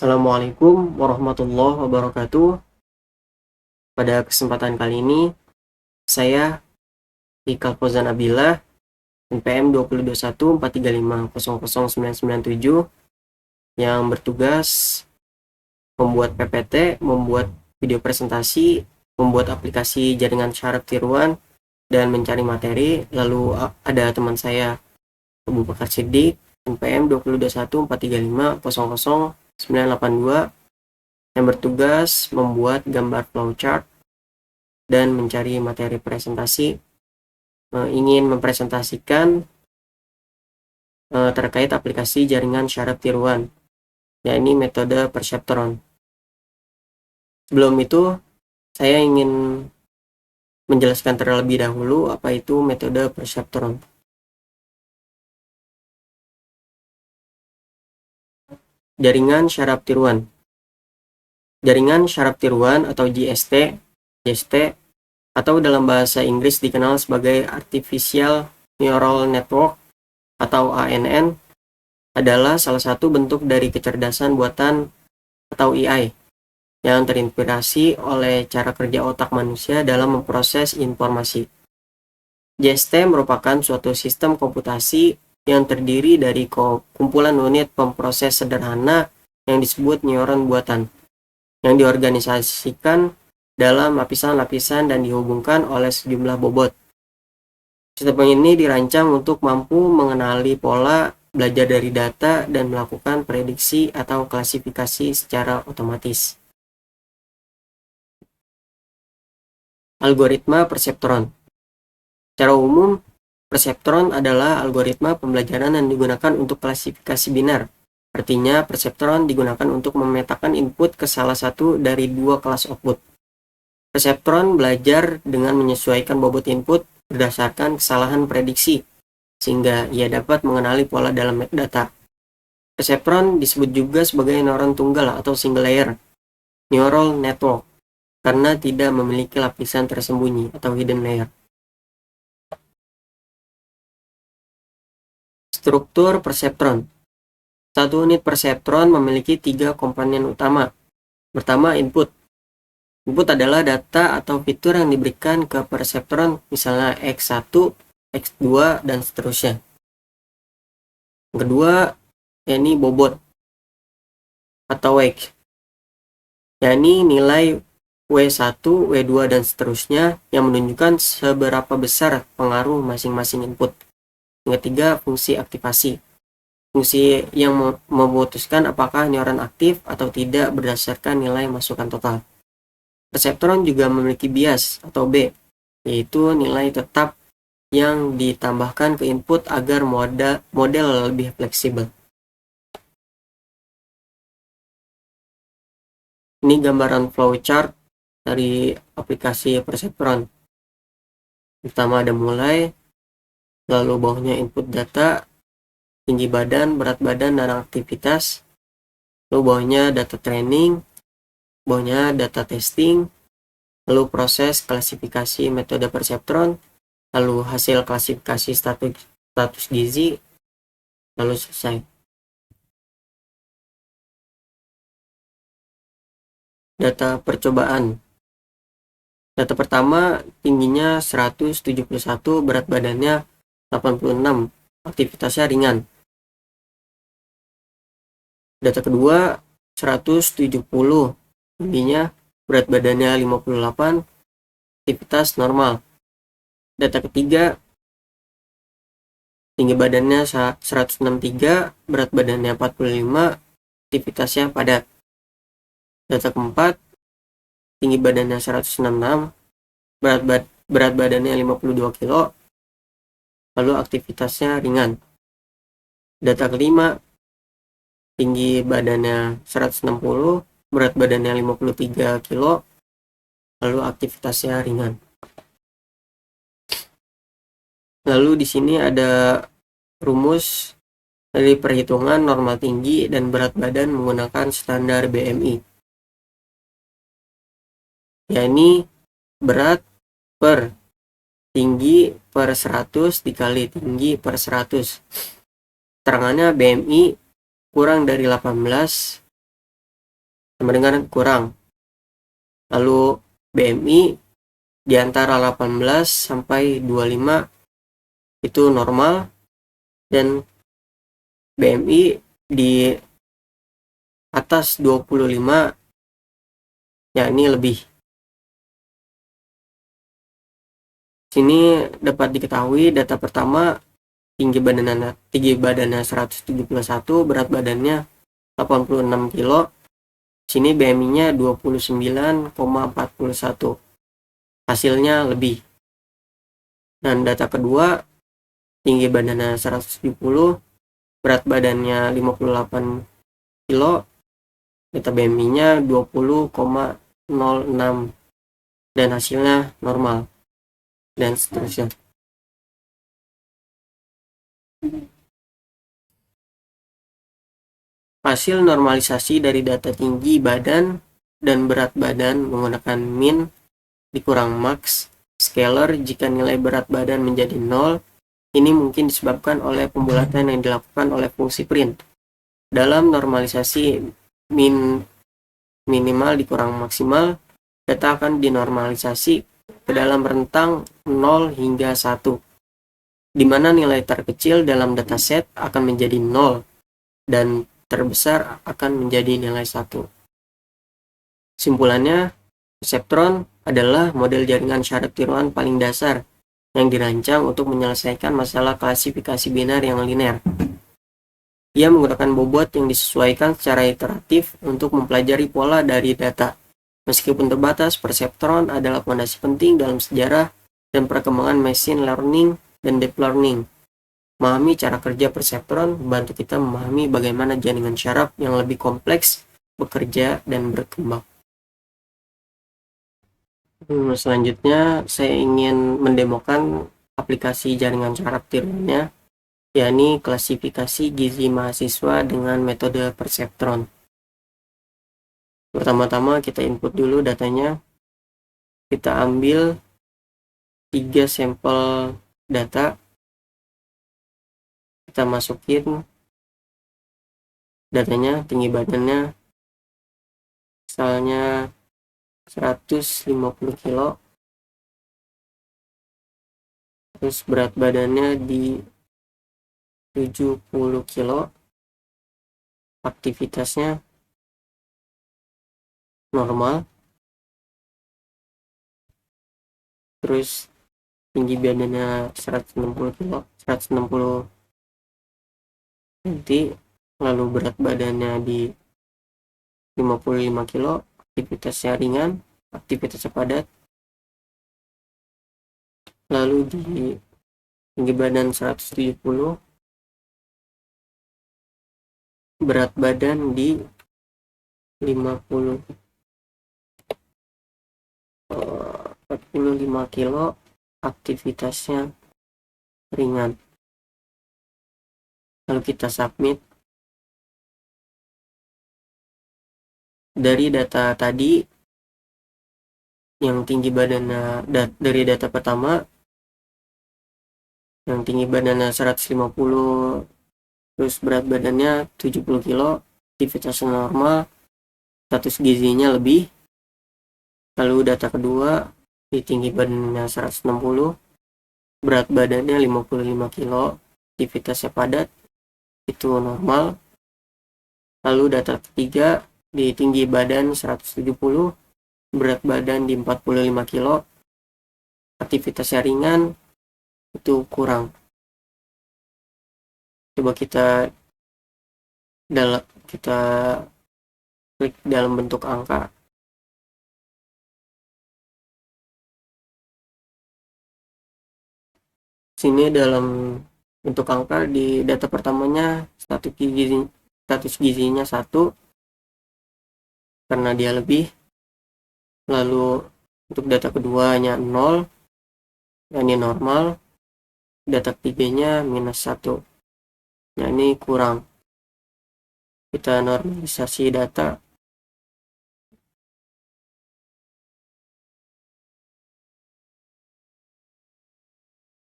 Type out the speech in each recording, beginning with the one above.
Assalamualaikum warahmatullahi wabarakatuh. Pada kesempatan kali ini, saya Ikal Fauzan Abillah, NPM 202143500997 yang bertugas membuat PPT, membuat video presentasi, membuat aplikasi jaringan syaraf tiruan, dan mencari materi. Lalu ada teman saya, Abu Bakar Siddiq, NPM 202143500982 yang bertugas membuat gambar flowchart dan mencari materi presentasi, ingin mempresentasikan terkait aplikasi jaringan syaraf tiruan, yakni metode perseptron. Sebelum itu, saya ingin menjelaskan terlebih dahulu apa itu metode perseptron. Jaringan syaraf tiruan. Jaringan syaraf tiruan atau JST atau dalam bahasa Inggris dikenal sebagai Artificial Neural Network atau ANN adalah salah satu bentuk dari kecerdasan buatan atau AI yang terinspirasi oleh cara kerja otak manusia dalam memproses informasi. JST merupakan suatu sistem komputasi yang terdiri dari kumpulan unit pemproses sederhana yang disebut neuron buatan, yang diorganisasikan dalam lapisan-lapisan dan dihubungkan oleh sejumlah bobot. Sistem ini dirancang untuk mampu mengenali pola, belajar dari data, dan melakukan prediksi atau klasifikasi secara otomatis. Algoritma perseptron. Secara umum, perseptron adalah algoritma pembelajaran yang digunakan untuk klasifikasi binar. Artinya, perseptron digunakan untuk memetakan input ke salah satu dari dua kelas output. Perseptron belajar dengan menyesuaikan bobot input berdasarkan kesalahan prediksi, sehingga ia dapat mengenali pola dalam metadata. Perseptron disebut juga sebagai neuron tunggal atau single layer neural network karena tidak memiliki lapisan tersembunyi atau hidden layer. Struktur perseptron. Satu unit perseptron memiliki 3 komponen utama. Pertama, input. Input adalah data atau fitur yang diberikan ke perseptron, misalnya X1, X2, dan seterusnya. Yang kedua, yakni bobot atau weight, yakni nilai W1, W2, dan seterusnya yang menunjukkan seberapa besar pengaruh masing-masing input. Yang ketiga, fungsi aktivasi. Fungsi yang memutuskan apakah neuron aktif atau tidak berdasarkan nilai masukan total. Perseptron juga memiliki bias atau B, yaitu nilai tetap yang ditambahkan ke input agar model lebih fleksibel. Ini gambaran flowchart dari aplikasi perseptron. Pertama ada mulai, lalu bawahnya input data, tinggi badan, berat badan, dan aktivitas. Lalu bawahnya data training, bawahnya data testing, lalu proses klasifikasi metode perseptron, lalu hasil klasifikasi status gizi, lalu selesai. Data percobaan. Data pertama, tingginya 171, berat badannya 86, aktivitasnya ringan. Data kedua, 170, tingginya, berat badannya 58, aktivitas normal. Data ketiga, tinggi badannya 163, berat badannya 45, aktivitasnya padat. Data keempat, tinggi badannya 166, berat badannya 52 kilo, lalu aktivitasnya ringan. Data kelima, tinggi badannya 160, berat badannya 53 kilo, lalu aktivitasnya ringan. Lalu di sini ada rumus dari perhitungan normal tinggi dan berat badan menggunakan standar BMI, yakni berat per tinggi per 100 dikali tinggi per 100. Terangannya BMI kurang dari 18 sama dengan kurang. Lalu BMI di antara 18 sampai 25 itu normal, dan BMI di atas 25 yakni lebih. Sini dapat diketahui data pertama, tinggi badannya 171, berat badannya 86 kilo. Sini BMI-nya 29,41. Hasilnya lebih. Dan data kedua, tinggi badannya 170, berat badannya 58 kilo, data BMI-nya 20,06 dan hasilnya normal, dan seterusnya. Hasil normalisasi dari data tinggi badan dan berat badan menggunakan min dikurang max scalar jika nilai berat badan menjadi 0. Ini mungkin disebabkan oleh pembulatan yang dilakukan oleh fungsi print. Dalam normalisasi minimal dikurang maksimal, data akan dinormalisasi ke dalam rentang 0 hingga 1, di mana nilai terkecil dalam dataset akan menjadi 0 dan terbesar akan menjadi nilai 1. Simpulannya, perseptron adalah model jaringan syarat tiruan paling dasar yang dirancang untuk menyelesaikan masalah klasifikasi binar yang linear. Ia menggunakan bobot yang disesuaikan secara iteratif untuk mempelajari pola dari data. Meskipun terbatas, perseptron adalah fondasi penting dalam sejarah dan perkembangan machine learning dan deep learning. Memahami cara kerja perseptron membantu kita memahami bagaimana jaringan syaraf yang lebih kompleks bekerja dan berkembang. Selanjutnya, saya ingin mendemokan aplikasi jaringan syaraf tiruannya, yakni klasifikasi gizi mahasiswa dengan metode perseptron. Pertama-tama kita input dulu datanya. Kita ambil 3 sampel data. Kita masukin datanya, tinggi badannya misalnya 150 kilo, terus berat badannya di 70 kilo, aktivitasnya normal, terus tinggi badannya 160 kilo, 160 cm, lalu berat badannya di 55 kilo, aktivitasnya ringan, aktivitasnya padat, lalu di tinggi badan 170, berat badan di 45 kilo, aktivitasnya ringan. Lalu kita submit. Dari data tadi, yang tinggi badannya dari data pertama, yang tinggi badannya 150, terus berat badannya 70 kilo, aktivitasnya normal, status gizinya lebih. Lalu data kedua, di tinggi badannya 160, berat badannya 55 kilo, aktivitasnya padat, itu normal. Lalu data ketiga, di tinggi badan 170, berat badan di 45 kilo, aktivitasnya ringan, itu kurang. Coba kita klik dalam bentuk angka. Sini dalam bentuk angka, di data pertamanya status gizinya 1 karena dia lebih. Lalu untuk data keduanya 0, ini normal. Data ketiganya -1, ini kurang. Kita normalisasi data.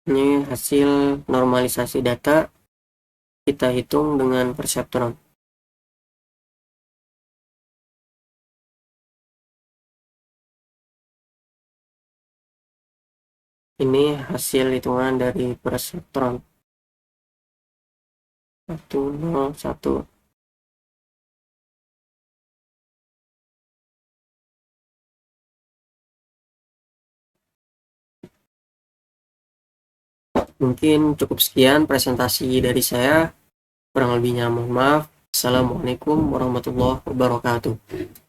Ini hasil normalisasi data, kita hitung dengan perseptron. Ini hasil hitungan dari perseptron 101. Mungkin cukup sekian presentasi dari saya. Kurang lebihnya mohon maaf. Assalamualaikum warahmatullahi wabarakatuh.